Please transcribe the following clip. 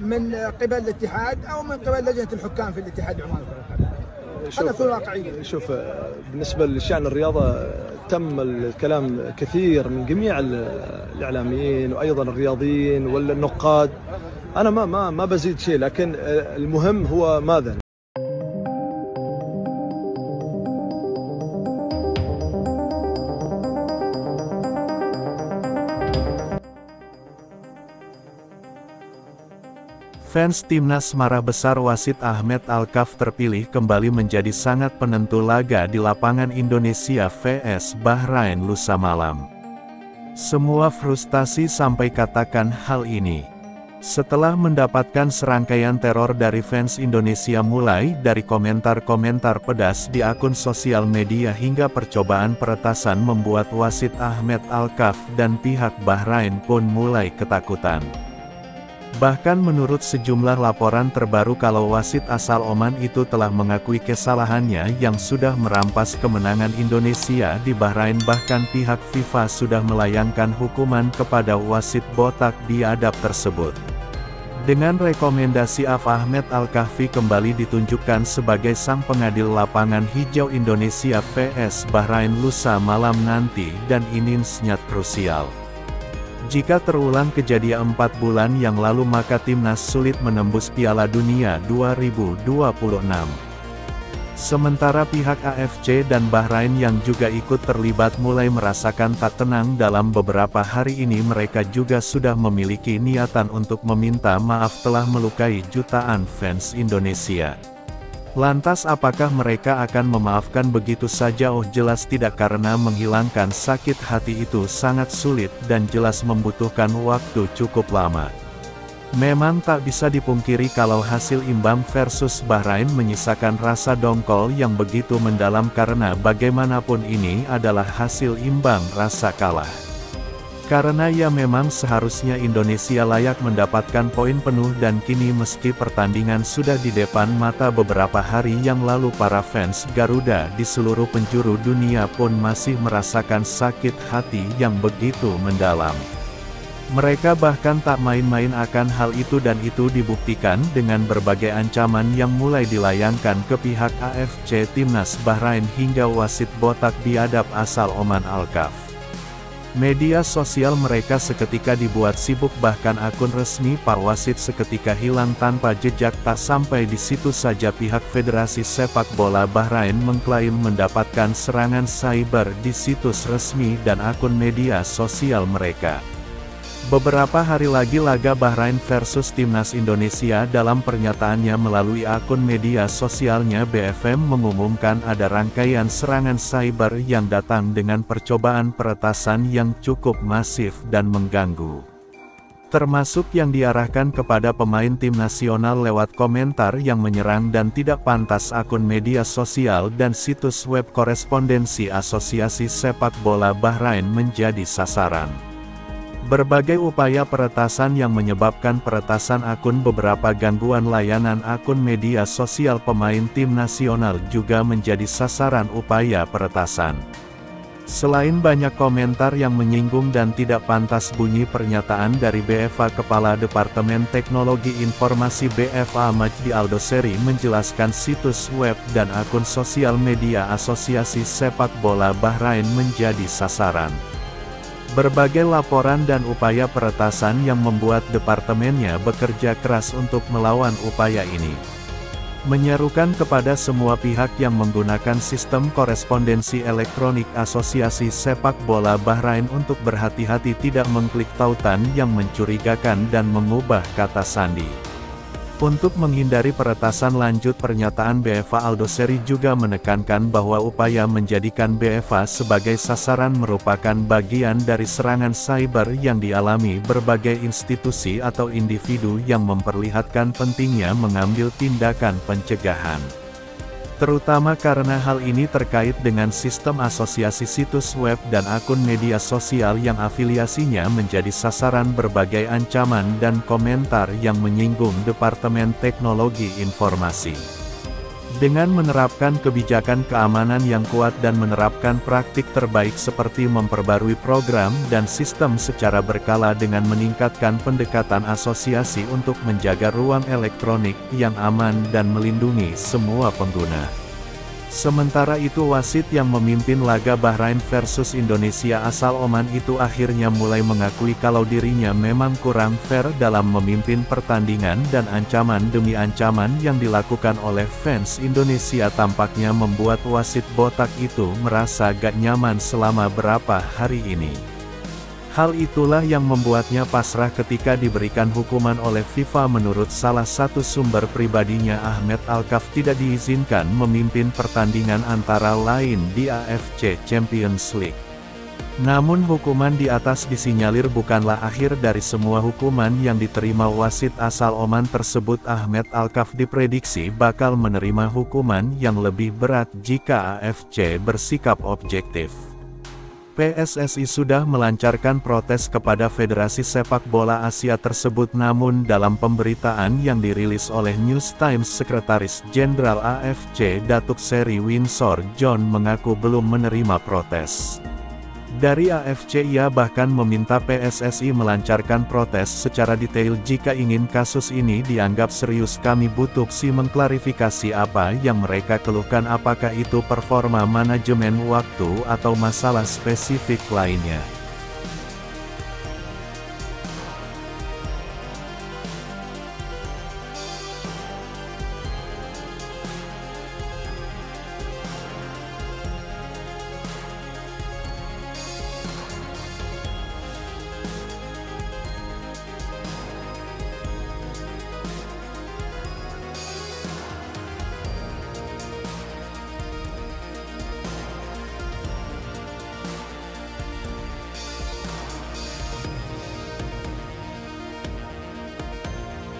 من قبل الاتحاد أو من قبل لجنة الحكام في الاتحاد العماني لكرة القدم. هذا في الواقعية. شوف، بالنسبة لشأن الرياضة تم الكلام كثير من جميع الإعلاميين وأيضا الرياضيين والنقاد. أنا ما بزيد شيء، لكن المهم هو ماذا؟ Fans Timnas marah besar wasit Ahmed Alkaf terpilih kembali menjadi sangat penentu laga di lapangan Indonesia vs Bahrain lusa malam. Semua frustasi sampai katakan hal ini. Setelah mendapatkan serangkaian teror dari fans Indonesia mulai dari komentar-komentar pedas di akun sosial media hingga percobaan peretasan membuat wasit Ahmed Alkaf dan pihak Bahrain pun mulai ketakutan. Bahkan menurut sejumlah laporan terbaru kalau wasit asal Oman itu telah mengakui kesalahannya yang sudah merampas kemenangan Indonesia di Bahrain. Bahkan pihak FIFA sudah melayangkan hukuman kepada wasit botak biadab tersebut. Dengan rekomendasi Ahmed Al-Kahfi kembali ditunjukkan sebagai sang pengadil lapangan hijau Indonesia vs Bahrain lusa malam nanti, dan ini sangat krusial. Jika terulang kejadian 4 bulan yang lalu maka timnas sulit menembus Piala Dunia 2026. Sementara pihak AFC dan Bahrain yang juga ikut terlibat mulai merasakan tak tenang dalam beberapa hari ini. Mereka juga sudah memiliki niatan untuk meminta maaf telah melukai jutaan fans Indonesia. Lantas apakah mereka akan memaafkan begitu saja? Oh jelas tidak, karena menghilangkan sakit hati itu sangat sulit dan jelas membutuhkan waktu cukup lama. Memang tak bisa dipungkiri kalau hasil imbang versus Bahrain menyisakan rasa dongkol yang begitu mendalam, karena bagaimanapun ini adalah hasil imbang, rasa kalah. Karena ya memang seharusnya Indonesia layak mendapatkan poin penuh, dan kini meski pertandingan sudah di depan mata beberapa hari yang lalu, para fans Garuda di seluruh penjuru dunia pun masih merasakan sakit hati yang begitu mendalam. Mereka bahkan tak main-main akan hal itu, dan itu dibuktikan dengan berbagai ancaman yang mulai dilayangkan ke pihak AFC, Timnas Bahrain hingga wasit botak biadab asal Oman Alkaf. Media sosial mereka seketika dibuat sibuk, bahkan akun resmi para wasit seketika hilang tanpa jejak. Tak sampai di situ saja, pihak Federasi Sepak Bola Bahrain mengklaim mendapatkan serangan cyber di situs resmi dan akun media sosial mereka. Beberapa hari lagi laga Bahrain versus Timnas Indonesia. Dalam pernyataannya melalui akun media sosialnya, BFM mengumumkan ada rangkaian serangan cyber yang datang dengan percobaan peretasan yang cukup masif dan mengganggu. Termasuk yang diarahkan kepada pemain tim nasional lewat komentar yang menyerang dan tidak pantas. Akun media sosial dan situs web korespondensi Asosiasi Sepak Bola Bahrain menjadi sasaran. Berbagai upaya peretasan yang menyebabkan peretasan akun, beberapa gangguan layanan akun media sosial pemain tim nasional juga menjadi sasaran upaya peretasan. Selain banyak komentar yang menyinggung dan tidak pantas, bunyi pernyataan dari BFA Kepala Departemen Teknologi Informasi BFA Majdi Aldoseri menjelaskan situs web dan akun sosial media Asosiasi Sepak Bola Bahrain menjadi sasaran. Berbagai laporan dan upaya peretasan yang membuat departemennya bekerja keras untuk melawan upaya ini. Menyerukan kepada semua pihak yang menggunakan sistem korespondensi elektronik Asosiasi Sepak Bola Bahrain untuk berhati-hati tidak mengklik tautan yang mencurigakan dan mengubah kata sandi. Untuk menghindari peretasan lanjut, pernyataan BFA Aldoseri juga menekankan bahwa upaya menjadikan BFA sebagai sasaran merupakan bagian dari serangan cyber yang dialami berbagai institusi atau individu yang memperlihatkan pentingnya mengambil tindakan pencegahan. Terutama karena hal ini terkait dengan sistem asosiasi situs web dan akun media sosial yang afiliasinya menjadi sasaran berbagai ancaman dan komentar yang menyinggung Departemen Teknologi Informasi. Dengan menerapkan kebijakan keamanan yang kuat dan menerapkan praktik terbaik seperti memperbarui program dan sistem secara berkala dengan meningkatkan pendekatan asosiasi untuk menjaga ruang elektronik yang aman dan melindungi semua pengguna. Sementara itu wasit yang memimpin laga Bahrain versus Indonesia asal Oman itu akhirnya mulai mengakui kalau dirinya memang kurang fair dalam memimpin pertandingan dan ancaman demi ancaman yang dilakukan oleh fans Indonesia tampaknya membuat wasit botak itu merasa gak nyaman selama berapa hari ini. Hal itulah yang membuatnya pasrah ketika diberikan hukuman oleh FIFA. Menurut salah satu sumber pribadinya, Ahmed Alkaf tidak diizinkan memimpin pertandingan antara lain di AFC Champions League. Namun hukuman di atas disinyalir bukanlah akhir dari semua hukuman yang diterima wasit asal Oman tersebut. Ahmed Alkaf diprediksi bakal menerima hukuman yang lebih berat jika AFC bersikap objektif. PSSI sudah melancarkan protes kepada Federasi Sepak Bola Asia tersebut, namun dalam pemberitaan yang dirilis oleh News Times, Sekretaris Jenderal AFC Datuk Seri Windsor John mengaku belum menerima protes dari AFC. Ia bahkan meminta PSSI melancarkan protes secara detail jika ingin kasus ini dianggap serius. Kami butuh mengklarifikasi apa yang mereka keluhkan, apakah itu performa manajemen waktu atau masalah spesifik lainnya.